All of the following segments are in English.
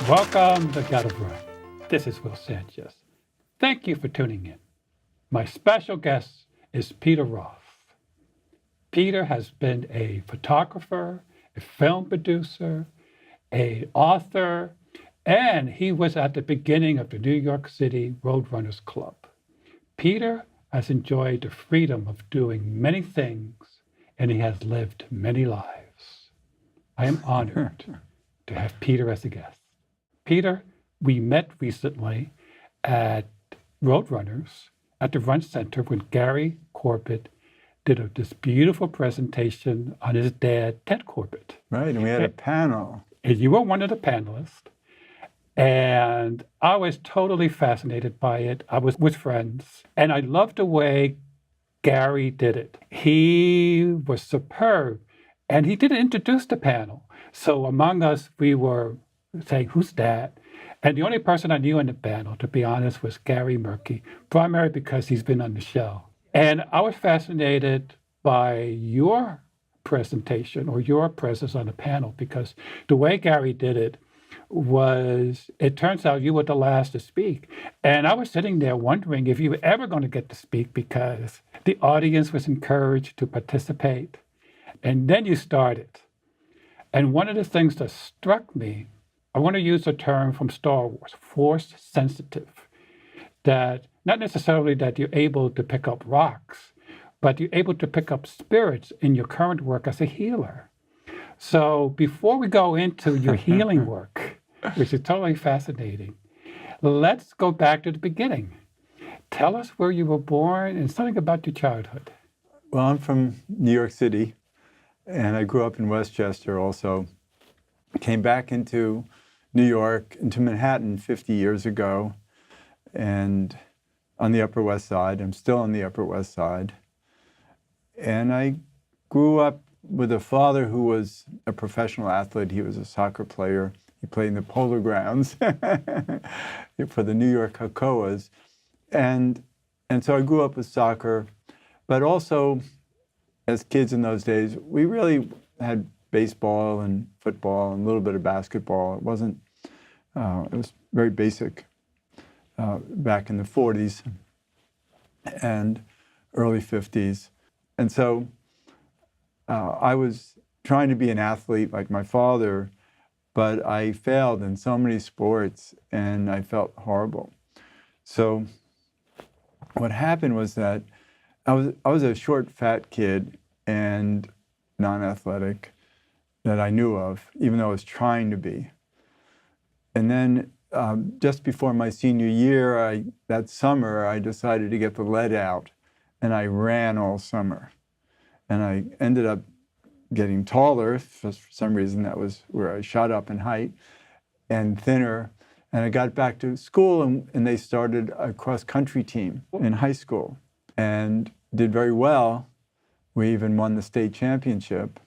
Welcome to Gotta Run. This is Will Sanchez. Thank you for tuning in. My special guest is Peter Roth. Peter has been a photographer, a film producer, an author, and he was at the beginning of the New York City Roadrunners Club. Peter has enjoyed the freedom of doing many things, and he has lived many lives. I am honored to have Peter as a guest. Peter, we met recently at Roadrunners at the Run Center when Gary Corbitt did this beautiful presentation on his dad, Ted Corbitt. Right, and we had a panel. And you were one of the panelists. And I was totally fascinated by it. I was with friends. And I loved the way Gary did it. He was superb. And he didn't introduce the panel. So among us, we were saying, who's that? And the only person I knew in the panel, to be honest, was Gary Murky, primarily because he's been on the show. And I was fascinated by your presentation or your presence on the panel because the way Gary did it was, it turns out you were the last to speak. And I was sitting there wondering if you were ever going to get to speak because the audience was encouraged to participate. And then you started. And one of the things that struck me, I want to use a term from Star Wars, force sensitive, that not necessarily that you're able to pick up rocks, but you're able to pick up spirits in your current work as a healer. So before we go into your healing work, which is totally fascinating, let's go back to the beginning. Tell us where you were born and something about your childhood. Well, I'm from New York City, and I grew up in Westchester also. Came back into New York, into Manhattan 50 years ago, and on the Upper West Side. I'm still on the Upper West Side. And I grew up with a father who was a professional athlete. He was a soccer player. He played in the Polo Grounds for the New York Hakoas. And so I grew up with soccer, but also as kids in those days, we really had baseball and football and a little bit of basketball. It wasn't, it was very basic back in the 40s and early 50s. And so I was trying to be an athlete like my father, but I failed in so many sports and I felt horrible. So what happened was that I was a short, fat kid and non-athletic that I knew of, even though I was trying to be. And then just before my senior year, that summer, I decided to get the lead out, and I ran all summer. And I ended up getting taller. For some reason, that was where I shot up in height, and thinner. And I got back to school, and they started a cross-country team in high school, and did very well. We even won the state championship.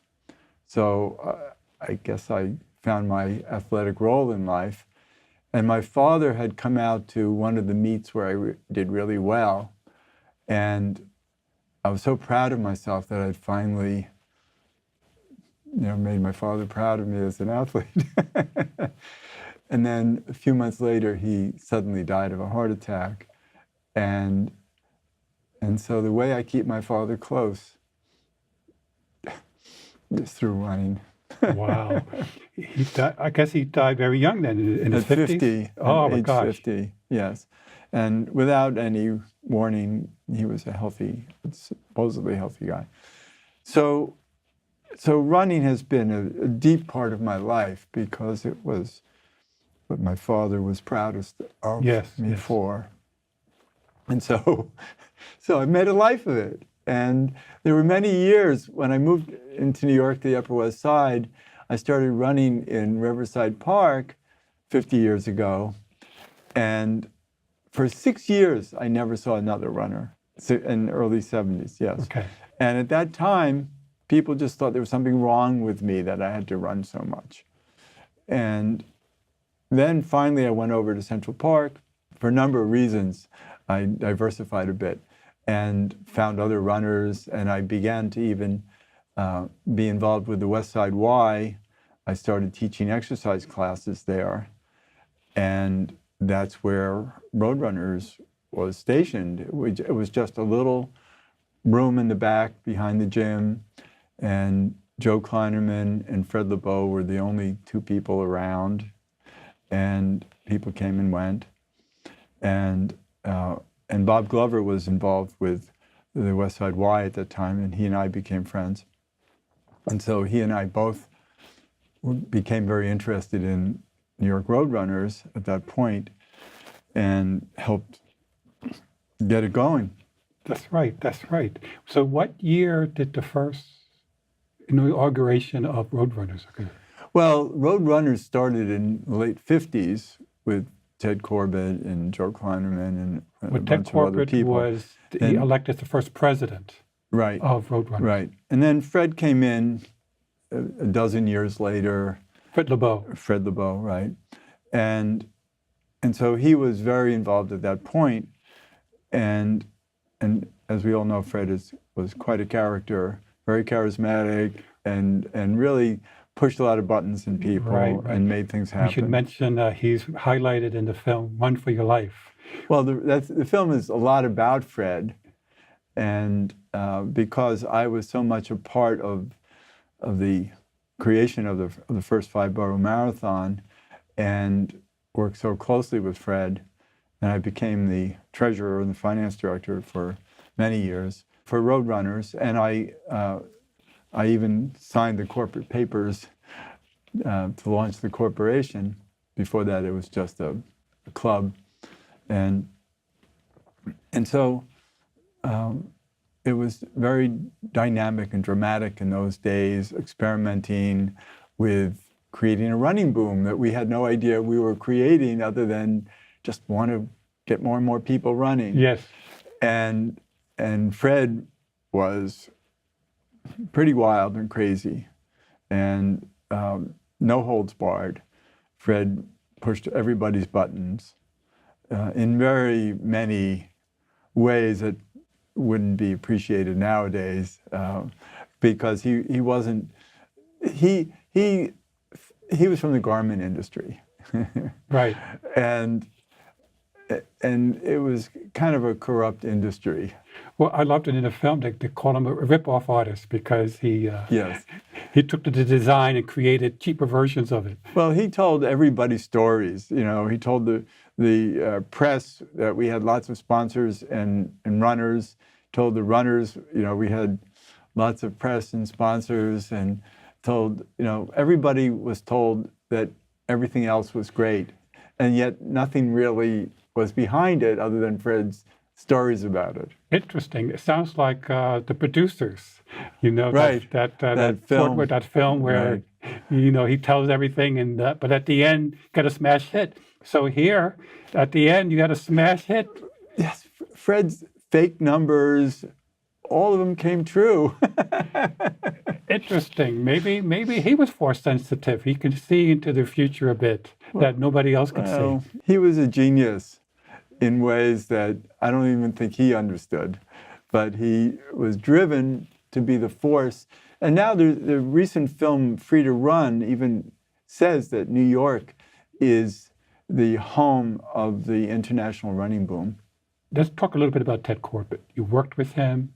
So I guess I found my athletic role in life. And my father had come out to one of the meets where I did really well. And I was so proud of myself that I'd finally, made my father proud of me as an athlete. And then a few months later, he suddenly died of a heart attack. And so the way I keep my father close is through running. Wow. I guess he died very young then, in his 50s? 50. Oh, my gosh. 50, yes. And without any warning, he was a supposedly healthy guy. So running has been a deep part of my life because it was what my father was proudest of me for. And so I made a life of it. And there were many years when I moved into New York to the Upper West Side, I started running in Riverside Park 50 years ago. And for 6 years, I never saw another runner, in the early 70s, yes. Okay. And at that time, people just thought there was something wrong with me that I had to run so much. And then finally, I went over to Central Park. For a number of reasons, I diversified a bit and found other runners, and I began to even be involved with the West Side Y. I started teaching exercise classes there, and that's where Roadrunners was stationed. It was just a little room in the back behind the gym, and Joe Kleinerman and Fred Lebow were the only two people around, and people came and went. And Bob Glover was involved with the West Side Y at that time, and he and I became friends. And so he and I both became very interested in New York Roadrunners at that point and helped get it going. That's right. That's right. So what year did the first inauguration of Roadrunners occur? Well, Roadrunners started in the late 50s with Ted Corbitt and Joe Kleinerman and a Ted bunch of other Corbitt people. he elected the first president Right. of Roadrunners. Right. And then Fred came in a dozen years later. Fred Lebow. Fred Lebow, right. And so he was very involved at that point. And as we all know, Fred was quite a character, very charismatic, and really pushed a lot of buttons in people Right. and made things happen. We should mention he's highlighted in the film Run for Your Life. Well, the film is a lot about Fred, and because I was so much a part of the creation of the first 5-borough marathon, and worked so closely with Fred, and I became the treasurer and the finance director for many years for Roadrunners, and I even signed the corporate papers to launch the corporation. Before that, it was just a club, and so it was very dynamic and dramatic in those days, experimenting with creating a running boom that we had no idea we were creating, other than just want to get more and more people running. Yes. And Fred was pretty wild and crazy, and no holds barred. Fred pushed everybody's buttons in very many ways that wouldn't be appreciated nowadays, because he wasn't. He was from the garment industry, Right. and it was kind of a corrupt industry. Well, I loved it in the film. They called him a rip-off artist because he Yes. he took the design and created cheaper versions of it. Well, he told everybody stories. You know, he told the press that we had lots of sponsors and runners. Told the runners, you know, we had lots of press and sponsors, and told, you know, everybody was told that everything else was great, and yet nothing really was behind it other than Fred's stories about it. Interesting. It sounds like the producers, you know, Right. that film. where, you know, he tells everything, and but at the end, got a smash hit. So here, at the end, you got a smash hit. Yes, Fred's fake numbers, all of them came true. Interesting. Maybe he was force sensitive. He could see into the future a bit that nobody else could see. He was a genius in ways that I don't even think he understood, but he was driven to be the force. And now the recent film Free to Run even says that New York is the home of the international running boom. Let's talk a little bit about Ted Corbitt. You worked with him,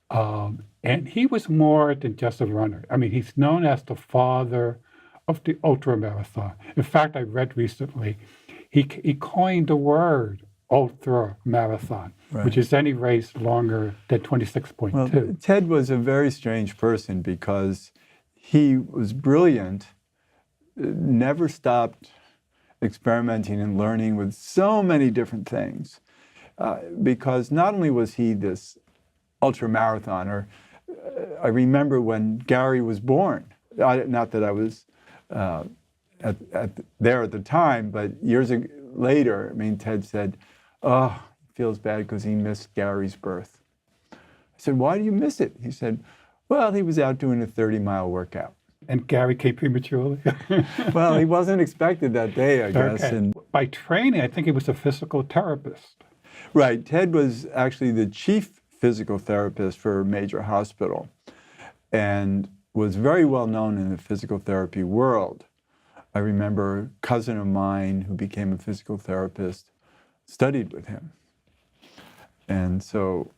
and he was more than just a runner. I mean, he's known as the father of the ultra marathon. In fact, I read recently, he coined the word ultra marathon, Right. which is any race longer than 26.2. Well, Ted was a very strange person because he was brilliant, never stopped experimenting and learning with so many different things. Because not only was he this ultra marathoner, I remember when Gary was born. Not that I was there at the time, but years later, I mean, Ted said, "Oh, he feels bad because he missed Gary's birth." I said, "Why do you miss it?" He said, "Well, he was out doing a 30-mile workout." And Gary came prematurely. Well, he wasn't expected that day, I guess. Okay. And By training, I think he was a physical therapist. right. Ted was actually the chief physical therapist for a major hospital and was very well known in the physical therapy world. I remember a cousin of mine who became a physical therapist studied with him. And so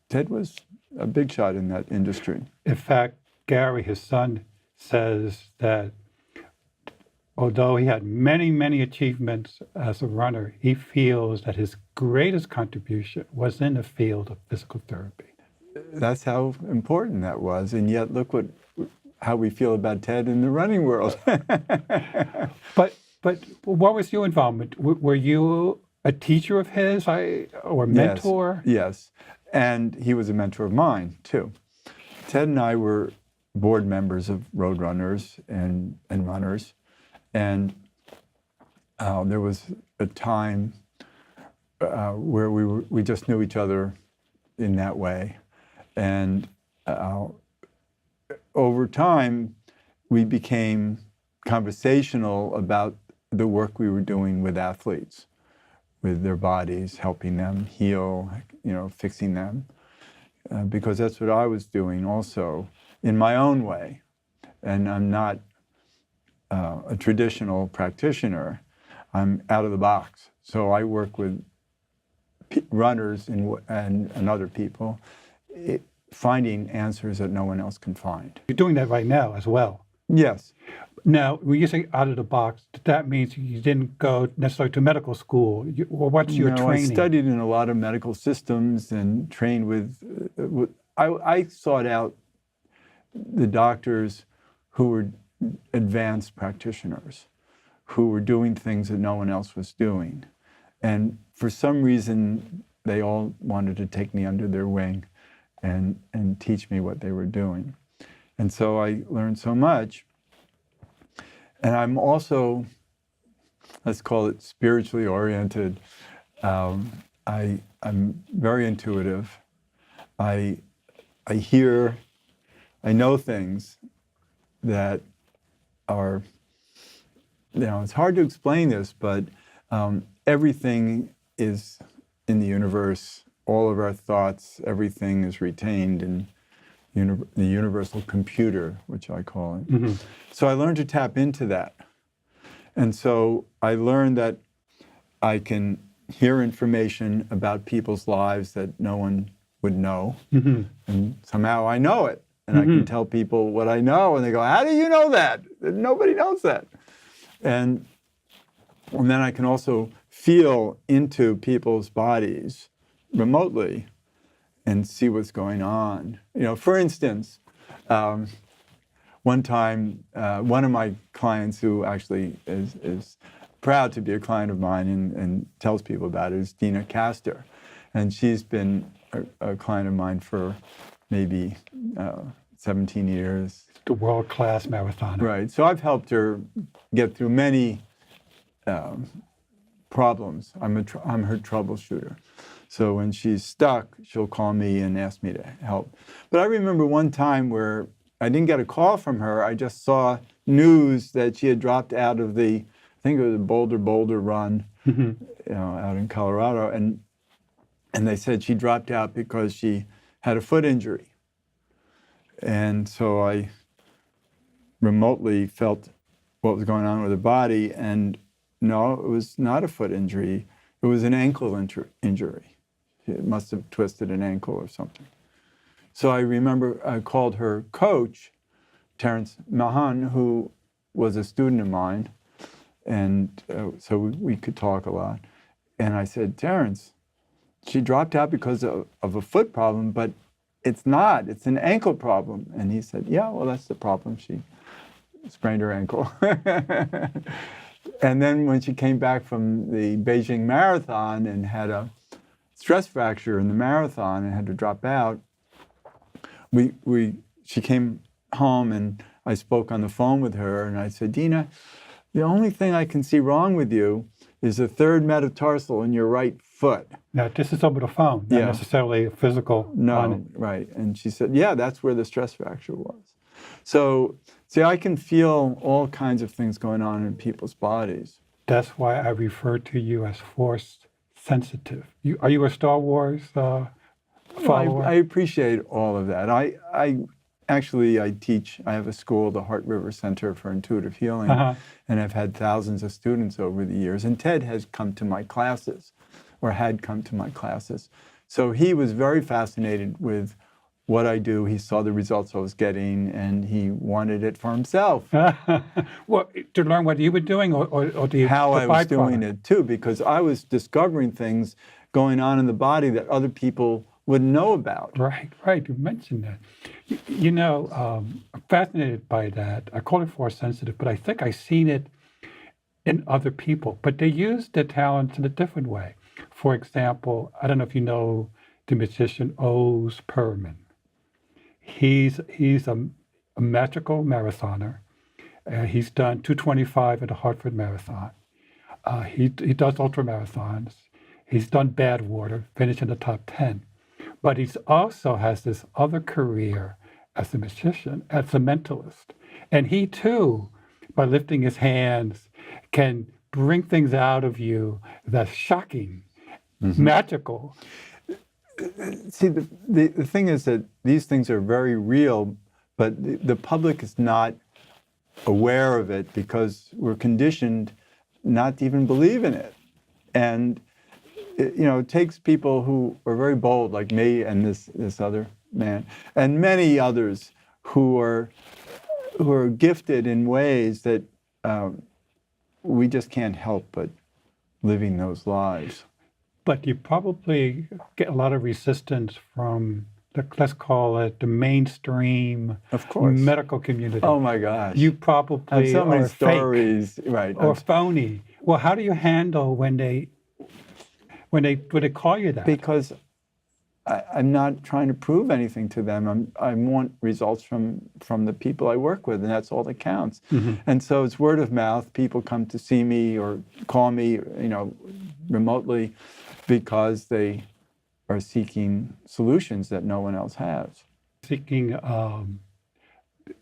Ted was a big shot in that industry. In fact, Gary, his son, says that although he had many, many achievements as a runner, he feels that his greatest contribution was in the field of physical therapy. That's how important that was. And yet, look how we feel about Ted in the running world. But what was your involvement? Were you a teacher of his or mentor? Yes. And he was a mentor of mine, too. Ted and I were board members of Road Runners and Runners. And there was a time where we just knew each other in that way. And over time, we became conversational about the work we were doing with athletes, with their bodies, helping them heal, fixing them. Because that's what I was doing also in my own way. And I'm not a traditional practitioner. I'm out of the box. So I work with runners and other people, finding answers that no one else can find. You're doing that right now as well. Yes. Now, when you say out of the box, that means you didn't go necessarily to medical school. What's your training? I studied in a lot of medical systems and trained with I sought out the doctors who were advanced practitioners, who were doing things that no one else was doing. And for some reason, they all wanted to take me under their wing and teach me what they were doing. And so I learned so much. And I'm also, let's call it spiritually oriented. I'm very intuitive. I know things that are, it's hard to explain this, but everything is in the universe. All of our thoughts, everything is retained in the universal computer, which I call it. Mm-hmm. So I learned to tap into that. And so I learned that I can hear information about people's lives that no one would know. Mm-hmm. And somehow I know it. And I can tell people what I know, and they go, how do you know that? Nobody knows that. And then I can also feel into people's bodies remotely and see what's going on. For instance, one time, one of my clients who actually is proud to be a client of mine and tells people about it is Dina Castor. And she's been a client of mine for maybe 17 years. The world-class marathoner. Right. So I've helped her get through many problems. I'm her troubleshooter. So when she's stuck, she'll call me and ask me to help. But I remember one time where I didn't get a call from her. I just saw news that she had dropped out of I think it was a Boulder run, out in Colorado. And they said she dropped out because she had a foot injury. And so I remotely felt what was going on with her body. And no, it was not a foot injury. It was an ankle injury. It must have twisted an ankle or something. So I remember I called her coach, Terrence Mahan, who was a student of mine. And so we could talk a lot. And I said, Terrence, she dropped out because of a foot problem, but it's not. It's an ankle problem. And he said, yeah, well, that's the problem. She sprained her ankle. And then when she came back from the Beijing Marathon and had a stress fracture in the marathon and had to drop out, she came home and I spoke on the phone with her and I said, Dina, the only thing I can see wrong with you is the third metatarsal in your right foot. Now, this is over the phone, not necessarily physical. No, right. And she said, yeah, that's where the stress fracture was. So, see, I can feel all kinds of things going on in people's bodies. That's why I refer to you as force sensitive. Are you a Star Wars follower? I appreciate all of that. I actually, I have a school, the Heart River Center for Intuitive Healing, and I've had thousands of students over the years. And Ted has come to my classes, or had come to my classes. So he was very fascinated with what I do. He saw the results I was getting, and he wanted it for himself. Well, to learn what you were doing, or do you How I was doing byproduct? it too, because I was discovering things going on in the body that other people wouldn't know about. Right, right. You mentioned that. I'm fascinated by that. I call it force sensitive, but I think I've seen it in other people. But they use their talents in a different way. For example, I don't know if you know the magician Oz Perman. He's a magical marathoner. He's done 225 at the Hartford Marathon. He does ultra marathons. He's done Badwater, finished in the top 10. But he also has this other career as a magician, as a mentalist. And he too, by lifting his hands, can bring things out of you that's shocking, magical. See, the thing is that these things are very real, but the public is not aware of it because we're conditioned not to even believe in it. And it takes people who are very bold, like me and this other man, and many others who are gifted in ways that we just can't help but living those lives. But you probably get a lot of resistance from, let's call it, the mainstream Of course. medical community. Oh my gosh. You probably I have so many are stories, fake right? or phony. Well, how do you handle when they call you that? Because I'm not trying to prove anything to them. I want results from the people I work with, and that's all that counts. And so it's word of mouth. People come to see me or call me, remotely, because they are seeking solutions that no one else has. Seeking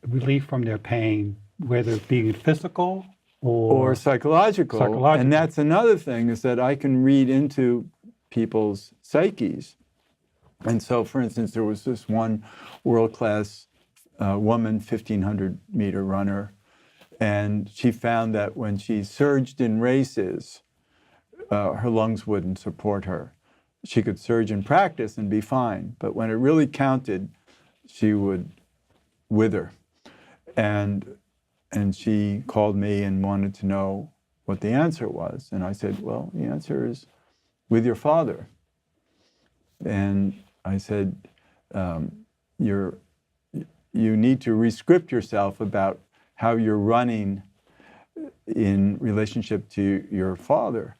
relief from their pain, whether it be physical or psychological. And that's another thing, is that I can read into people's psyches. And so, for instance, there was this one world-class woman, 1,500-meter runner, and she found that when she surged in races, her lungs wouldn't support her. She could surge in practice and be fine, but when it really counted, she would wither. And she called me and wanted to know what the answer was. And I said, well, the answer is with your father. And I said, you need to rescript yourself about how you're running in relationship to your father.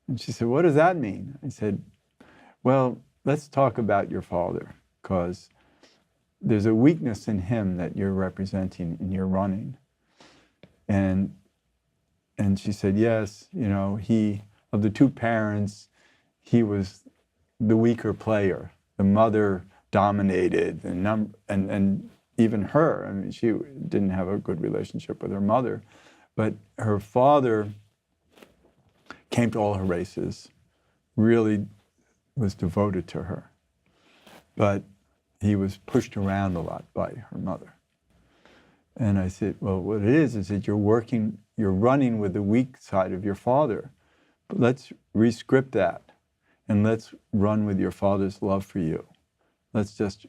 And she said, what does that mean? I said, well, let's talk about your father, because there's a weakness in him that you're representing in your running. And she said, yes, he, of the two parents, he was the weaker player. The mother dominated, and even her. I mean, she didn't have a good relationship with her mother, but her father came to all her races, really was devoted to her. But he was pushed around a lot by her mother. And I said, well, what it is that you're running with the weak side of your father. But let's rescript that, and let's run with your father's love for you. Let's just,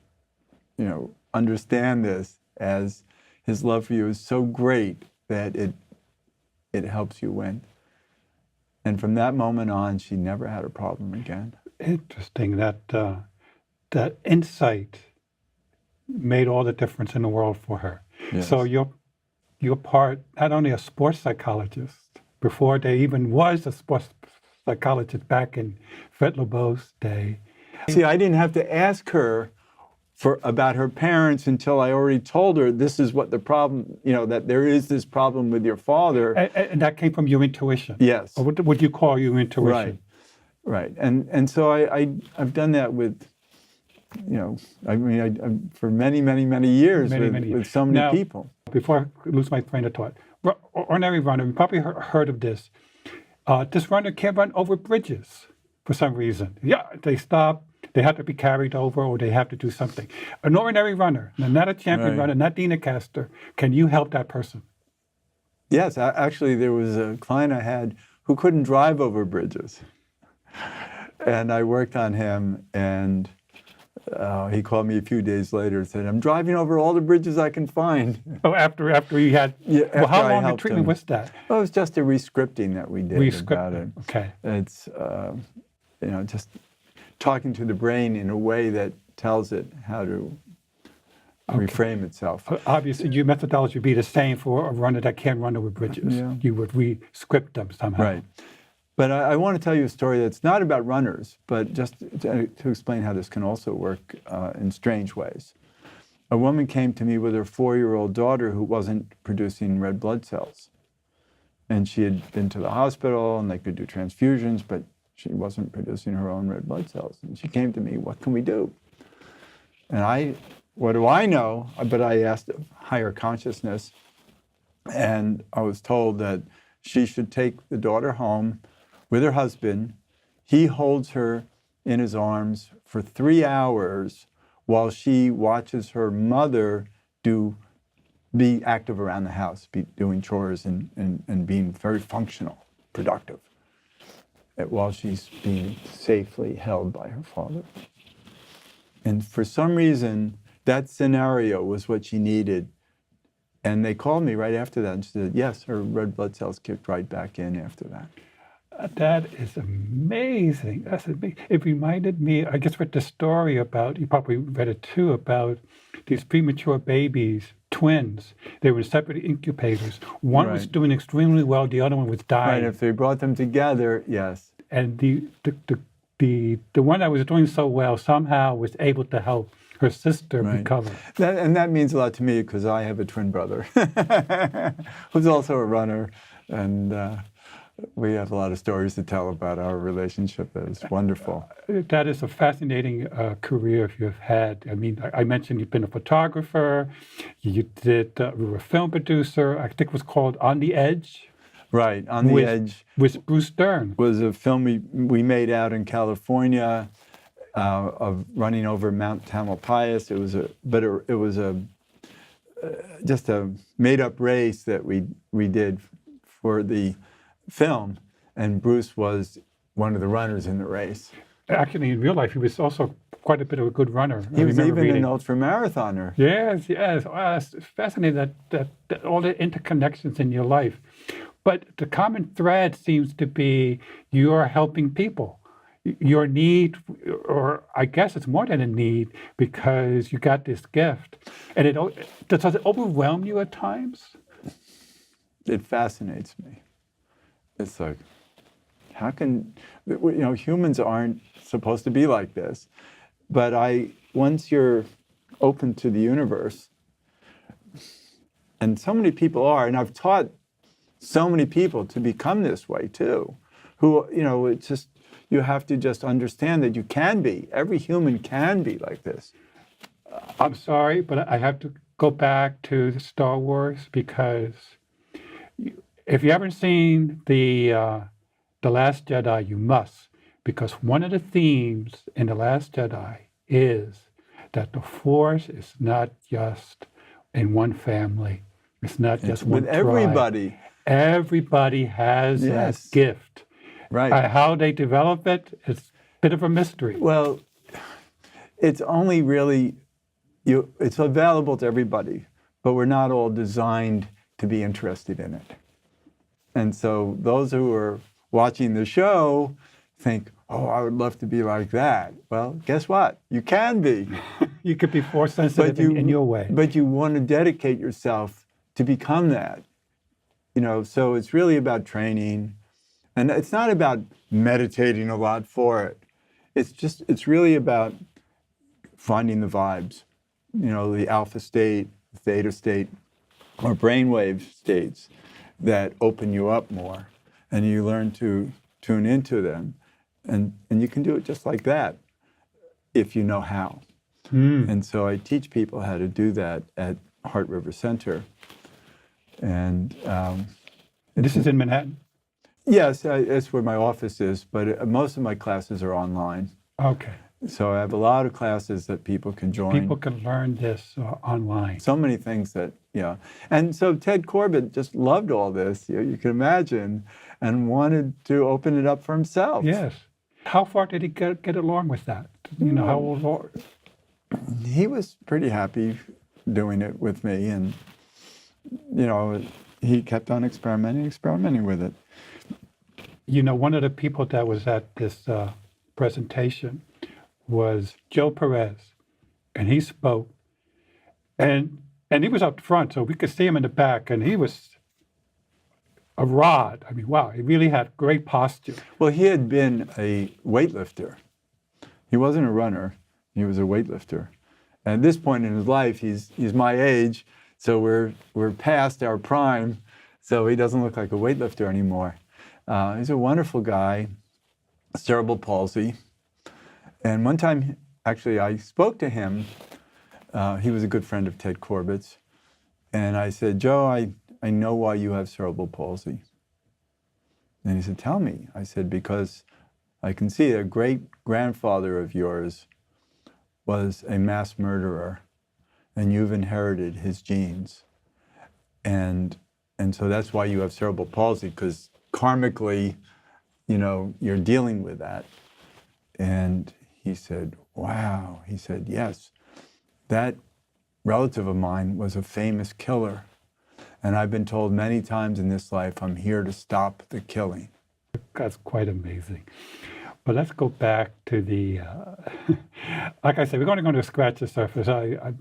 understand this as his love for you is so great that it helps you win. And from that moment on, she never had a problem again. Interesting. That insight made all the difference in the world for her. Yes. So you're part, not only a sports psychologist, before there even was a sports psychologist back in Fred Lebow's day. See, I didn't have to ask her about her parents until I already told her this is what the problem, that there is this problem with your father. And that came from your intuition. Yes. Or what would you call your intuition? Right. And so I've done that with, for many, many, many years with so many people. Before I lose my train of thought, ordinary runner, you probably heard of this. This runner can't run over bridges for some reason. Yeah, they stop, They have to be carried over or they have to do something. An ordinary runner, not a champion Right. runner, not Caster, can you help that person? Yes, actually, there was a client I had who couldn't drive over bridges. And I worked on him, and he called me a few days later and said, I'm driving over all the bridges I can find. Oh, after you had, well, how after I long a helped treatment him. was that? Well, it was just a re-scripting that we did about it. Okay. It's, just talking to the brain in a way that tells it how to reframe itself. Obviously, your methodology would be the same for a runner that can't run over bridges. Yeah. You would re-script them somehow. Right. But I want to tell you a story that's not about runners, but just to explain how this can also work in strange ways. A woman came to me with her 4-year-old daughter who wasn't producing red blood cells. And she had been to the hospital and they could do transfusions, but she wasn't producing her own red blood cells. And she came to me, what can we do? And what do I know? But I asked higher consciousness, and I was told that she should take the daughter home with her husband. He holds her in his arms for 3 hours while she watches her mother be active around the house, be doing chores and being very functional, productive, while she's being safely held by her father. And for some reason, that scenario was what she needed. And they called me right after that and said, yes, her red blood cells kicked right back in after that. That is amazing. That's amazing. It reminded me, I guess, with the story about, you probably read it too, about these premature babies, twins. They were in separate incubators. One was Right. doing extremely well, the other one was dying. Right, if they brought them together, yes. And the one that was doing so well somehow was able to help her sister Right. recover. That means a lot to me because I have a twin brother who's also a runner, and we have a lot of stories to tell about our relationship. That is wonderful. That is a fascinating career you've had. I mean, I mentioned you've been a photographer, you were a film producer, I think it was called On the Edge. Right, On the Edge With Bruce Dern. was a film we made out in California of running over Mount Tamalpais. It was just a made-up race that we did for the film, and Bruce was one of the runners in the race. Actually, in real life, he was also quite a bit of a good runner. He was even reading. an ultra-marathoner. Yes. Wow, it's fascinating that all the interconnections in your life. But the common thread seems to be you are helping people. Your need, or I guess it's more than a need, because you got this gift. And does it overwhelm you at times? It fascinates me. It's like, how can, humans aren't supposed to be like this. But once you're open to the universe, and so many people are, and I've taught so many people to become this way too, who, it's just, you have to just understand that you can be. Every human can be like this. I'm sorry, but I have to go back to Star Wars because if you haven't seen the Last Jedi, you must, because one of the themes in The Last Jedi is that the Force is not just in one family. It's not just one with tribe. everybody. Everybody has Yes. that gift. Right. How they develop it is a bit of a mystery. Well, it's only really, it's available to everybody, but we're not all designed to be interested in it. And so those who are watching the show think, oh, I would love to be like that. Well, guess what? You can be. You could be force sensitive in your way. But you want to dedicate yourself to become that. So it's really about training. And it's not about meditating a lot for it. It's really about finding the vibes, the alpha state, theta state, or brainwave states that open you up more. And you learn to tune into them. And you can do it just like that if you know how. And so I teach people how to do that at Heart River Center. And This is in Manhattan? yes, that's where my office is, but most of my classes are online. Okay. So I have a lot of classes that people can join. People can learn this online. So many things that, yeah. And so Ted Corbitt just loved all this, you can imagine, and wanted to open it up for himself. Yes. How far did he get along with that? You know, how old? He was pretty happy doing it with me, and, you know, he kept on experimenting with it. You know, one of the people that was at this presentation was Joe Perez, and he spoke, and he was up front, so we could see him in the back, and he was a rod. I mean, wow, he really had great posture. Well, he had been a weightlifter. He wasn't a runner. He was a weightlifter. And at this point in his life, he's my age, so we're past our prime, so he doesn't look like a weightlifter anymore. He's a wonderful guy, cerebral palsy. And one time, actually, I spoke to him. He was a good friend of Ted Corbitt's. And I said, Joe, I know why you have cerebral palsy. And he said, tell me. I said, because I can see a great-grandfather of yours was a mass murderer, and you've inherited his genes. And so that's why you have cerebral palsy, because karmically, you know, you're dealing with that. And he said, wow. He said, yes, that relative of mine was a famous killer. And I've been told many times in this life, I'm here to stop the killing. That's quite amazing. But let's go back to the, like I said, we're only going to scratch the surface. I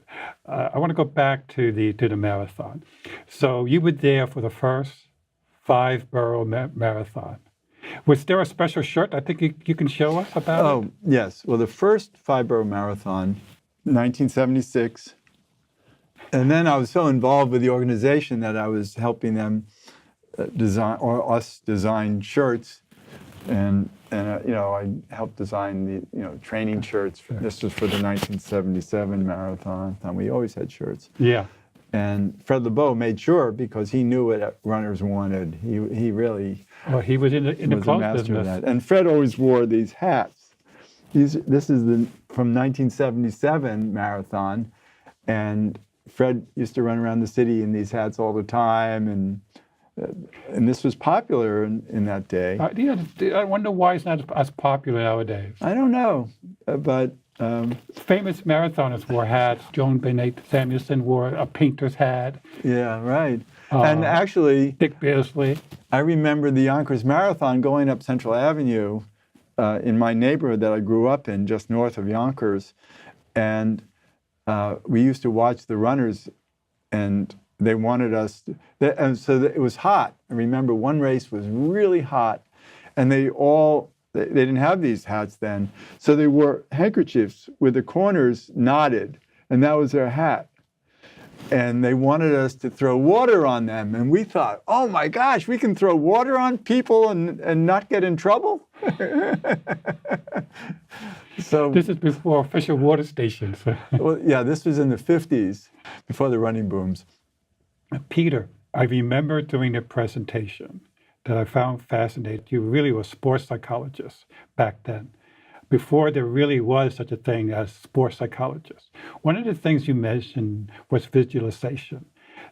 want to go back to the marathon. So you were there for the first 5-borough marathon. Was there a special shirt I think you can show us about it? Oh, yes. Well, the first 5-borough marathon, 1976. And then I was so involved with the organization that I was helping them design shirts. And you know, I helped design the training shirts. This was for the 1977 marathon, and we always had shirts. Yeah. And Fred Lebow made sure, because he knew what runners wanted. He really he was in the clothes business. That. And Fred always wore these hats. This is from 1977 marathon, and Fred used to run around the city in these hats all the time, and this was popular in that day. I wonder why it's not as popular nowadays. I don't know, but famous marathoners wore hats. Joan Bennett Samuelson wore a painter's hat. Yeah, right. And actually, Dick Beardsley. I remember the Yonkers Marathon going up Central Avenue in my neighborhood that I grew up in, just north of Yonkers, and we used to watch the runners, and they wanted us and so it was hot. I remember one race was really hot, and they didn't have these hats then, so they wore handkerchiefs with the corners knotted, and that was their hat. And they wanted us to throw water on them, and we thought, oh my gosh, we can throw water on people and not get in trouble? So this is before official water stations. Well, yeah, this was in the 50s, before the running booms. Peter, I remember during the presentation that I found fascinating. You really were a sports psychologist back then, before there really was such a thing as sports psychologists. One of the things you mentioned was visualization.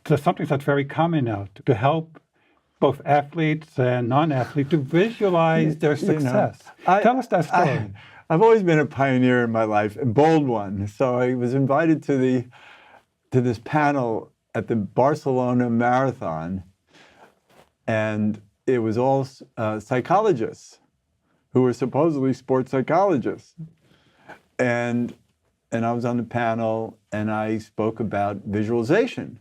So something that's very common now to help both athletes and non-athletes to visualize their success. Tell us that story. I've always been a pioneer in my life, a bold one. So I was invited to this panel at the Barcelona Marathon, and it was all psychologists who were supposedly sports psychologists. And I was on the panel, and I spoke about visualization,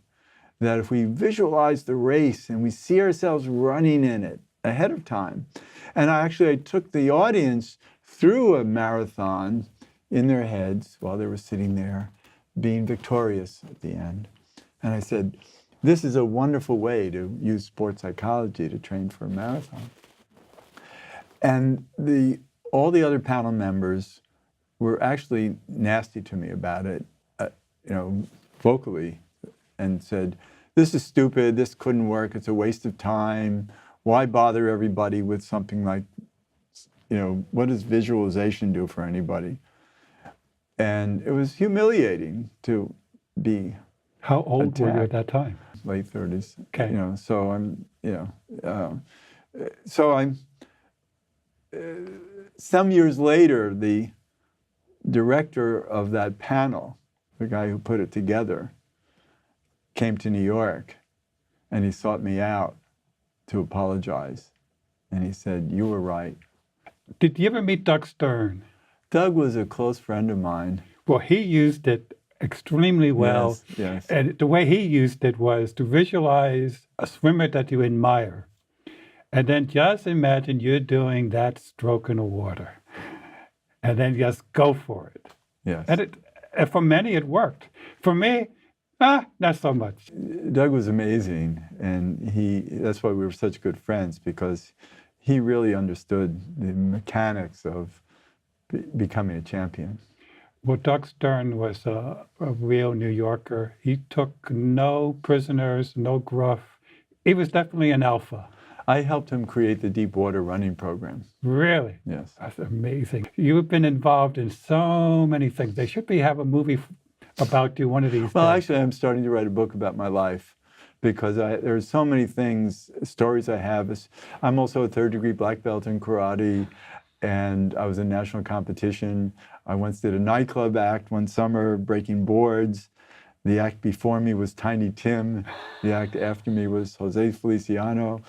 that if we visualize the race and we see ourselves running in it ahead of time, and I took the audience through a marathon in their heads while they were sitting there being victorious at the end. And I said, this is a wonderful way to use sports psychology to train for a marathon. And all the other panel members were actually nasty to me about it, vocally, and said, this is stupid, this couldn't work, it's a waste of time. Why bother everybody with something like, what does visualization do for anybody? And it was humiliating to be How old were you at attacked. that time? Late 30s. Okay. You know, so I'm, you know, so I'm, some years later, the director of that panel, the guy who put it together, came to New York and he sought me out to apologize. And he said, "You were right." Did you ever meet Doug Stern? Doug was a close friend of mine. Well, he used it extremely well. Yes, yes. And the way he used it was to visualize a swimmer that you admire. And then just imagine you're doing that stroke in the water. And then just go for it. Yes. And for many, it worked. For me, not so much. Doug was amazing, and that's why we were such good friends, because he really understood the mechanics of becoming a champion. Well, Doug Stern was a real New Yorker. He took no prisoners, no gruff. He was definitely an alpha. I helped him create the deep water running program. Really? Yes. That's amazing. You've been involved in so many things. They should have a movie about you one of these Well, days. actually, I'm starting to write a book about my life, because there's so many things, stories I have. I'm also a third-degree black belt in karate, and I was in national competition. I once did a nightclub act one summer, breaking boards. The act before me was Tiny Tim. The act after me was Jose Feliciano.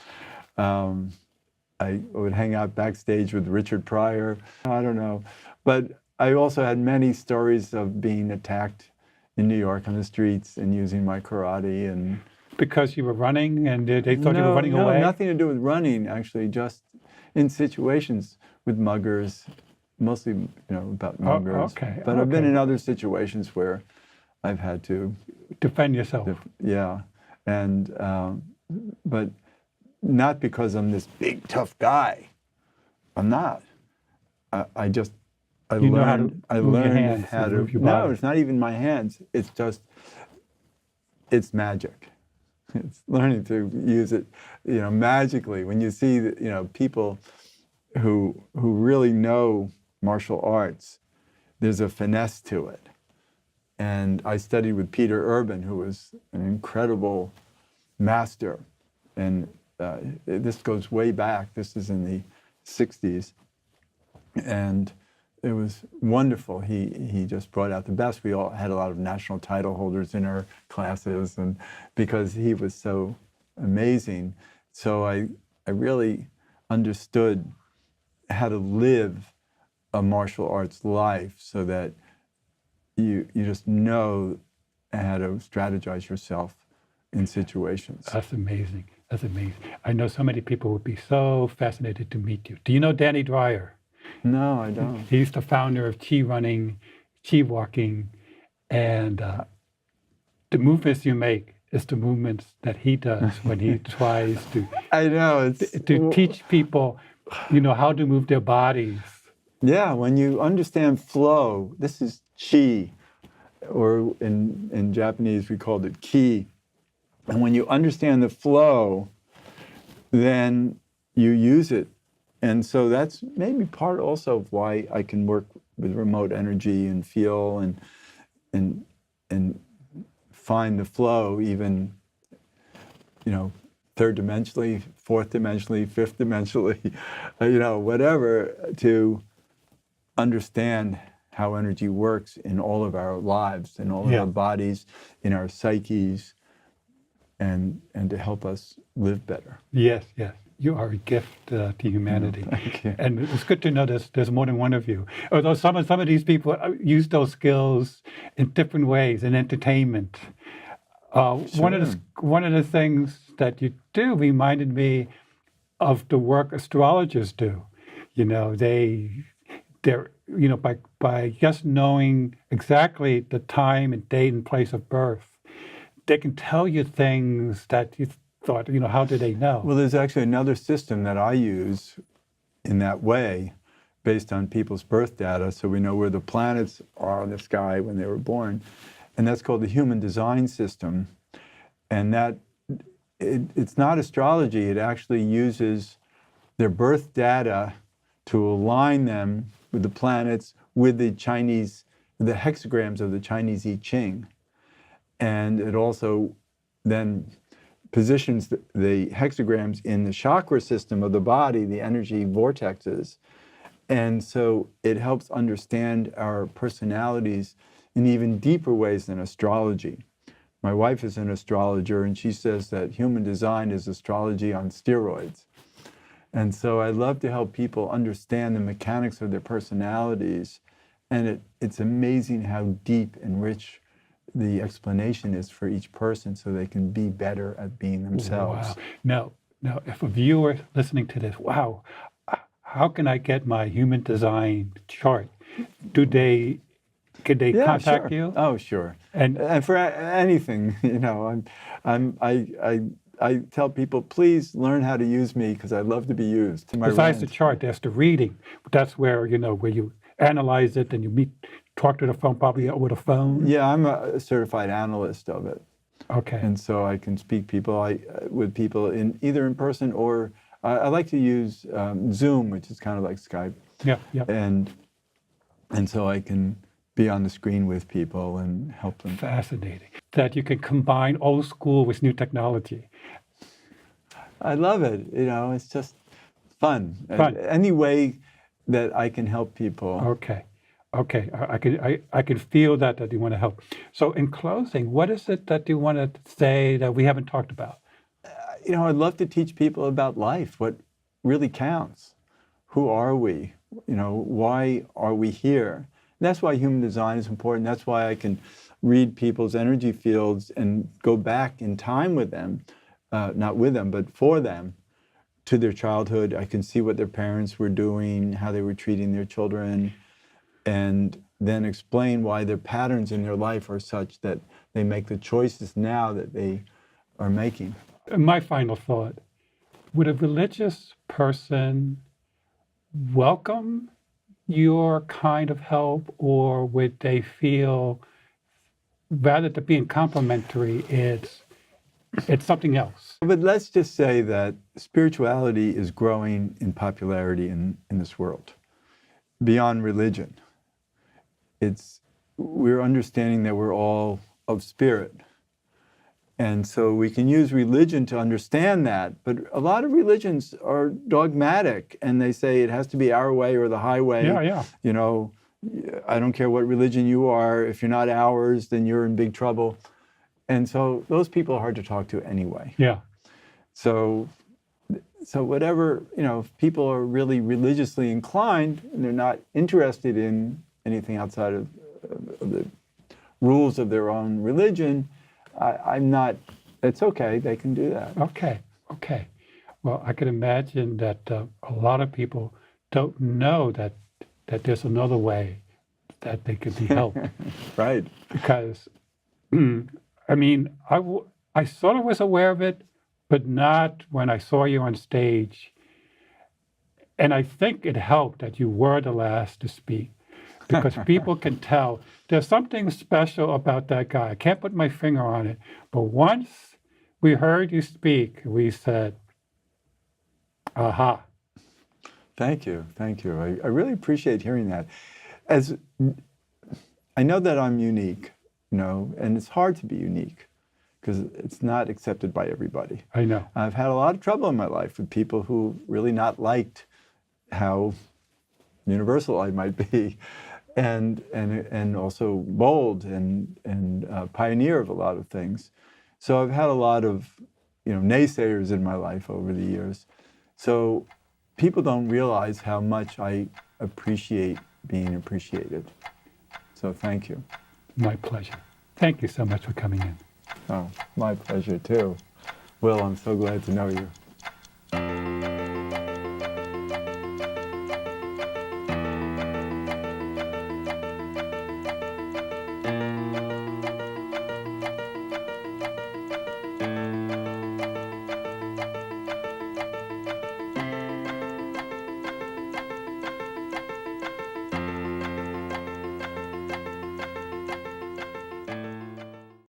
I would hang out backstage with Richard Pryor. I don't know. But I also had many stories of being attacked in New York on the streets and using my karate. And Because you were running and they thought you were running away? No, nothing to do with running, actually, just in situations with muggers, mostly about muggers. Okay, But I've been okay. in other situations where I've had to, Defend yourself. yeah, and but not because I'm this big tough guy. I'm not. I You know how to learned I move your learned hands how and to. move your No, body. it's not even my hands. It's just it's magic. It's learning to use it, magically. When you see people who really know martial arts, there's a finesse to it. And I studied with Peter Urban, who was an incredible master. And this goes way back. This is in the 60s. And it was wonderful. He just brought out the best. We all had a lot of national title holders in our classes, and because he was so amazing. So I really understood how to live a martial arts life, so that you just know how to strategize yourself in situations. That's amazing. That's amazing. I know so many people would be so fascinated to meet you. Do you know Danny Dwyer? No, I don't. He's the founder of Chi Running, Chi Walking, and the movements you make is the movements that he does when he tries to I know. to teach people, how to move their bodies. Yeah, when you understand flow, this is chi, or in Japanese we called it ki. And when you understand the flow, then you use it. And so that's maybe part also of why I can work with remote energy and feel and find the flow, even, third dimensionally, fourth dimensionally, fifth dimensionally, whatever, to understand how energy works in all of our lives, in all of our bodies, in our psyches, and to help us live better. Yes. You are a gift to humanity. Thank you. And it's good to know there's more than one of you. Although some of these people use those skills in different ways in entertainment. One of the things that you do reminded me of the work astrologers do. They're by just knowing exactly the time and date and place of birth, they can tell you things that you thought, how do they know? Well, there's actually another system that I use in that way, based on people's birth data, so we know where the planets are in the sky when they were born, and that's called the Human Design System. And that it's not astrology. It actually uses their birth data to align them with the planets, with the Chinese the hexagrams of the Chinese I Ching. And it also then positions the hexagrams in the chakra system of the body, the energy vortexes. And so it helps understand our personalities in even deeper ways than astrology. My wife is an astrologer, and she says that human design is astrology on steroids. And so I love to help people understand the mechanics of their personalities. And it's amazing how deep and rich the explanation is for each person so they can be better at being themselves. Wow. Now, if a viewer listening to this, wow, how can I get my human design chart? Could they contact you? Oh, sure. And for anything, you know, I tell people, please learn how to use me because I love to be used. Besides the chart, there's the reading. That's where, where you analyze it and you talk to the phone, probably with a phone. Yeah, I'm a certified analyst of it. Okay. And so I can speak with people either in person or I like to use Zoom, which is kind of like Skype. Yeah. And so I can be on the screen with people and help them. Fascinating. That you can combine old school with new technology. I love it. It's just fun. Any way that I can help people. Okay. I can feel that you want to help. So in closing, what is it that you want to say that we haven't talked about? I'd love to teach people about life, what really counts. Who are we? Why are we here? And that's why human design is important. That's why I can read people's energy fields and go back in time with them, not with them, but for them, to their childhood. I can see what their parents were doing, how they were treating their children, and then explain why their patterns in their life are such that they make the choices now that they are making. My final thought, would a religious person welcome your kind of help, or would they feel, rather than being complimentary, it's something else? But let's just say that spirituality is growing in popularity in this world, beyond religion. We're understanding that we're all of spirit. And so we can use religion to understand that, but a lot of religions are dogmatic and they say it has to be our way or the highway. Yeah. I don't care what religion you are, if you're not ours, then you're in big trouble. And so those people are hard to talk to anyway. Yeah. So whatever, if people are really religiously inclined and they're not interested in anything outside of the rules of their own religion, I'm not, it's okay, they can do that. Okay. Well, I can imagine that a lot of people don't know that there's another way that they could be helped. Right. Because, I sort of was aware of it, but not when I saw you on stage. And I think it helped that you were the last to speak, because people can tell there's something special about that guy. I can't put my finger on it, but once we heard you speak, we said, aha. Thank you. I really appreciate hearing that. As I know that I'm unique, and it's hard to be unique because it's not accepted by everybody. I know. I've had a lot of trouble in my life with people who really not liked how universal I might be. And also bold and pioneer of a lot of things. So I've had a lot of naysayers in my life over the years. So people don't realize how much I appreciate being appreciated. So thank you. My pleasure. Thank you so much for coming in. Oh, my pleasure too. Will, I'm so glad to know you.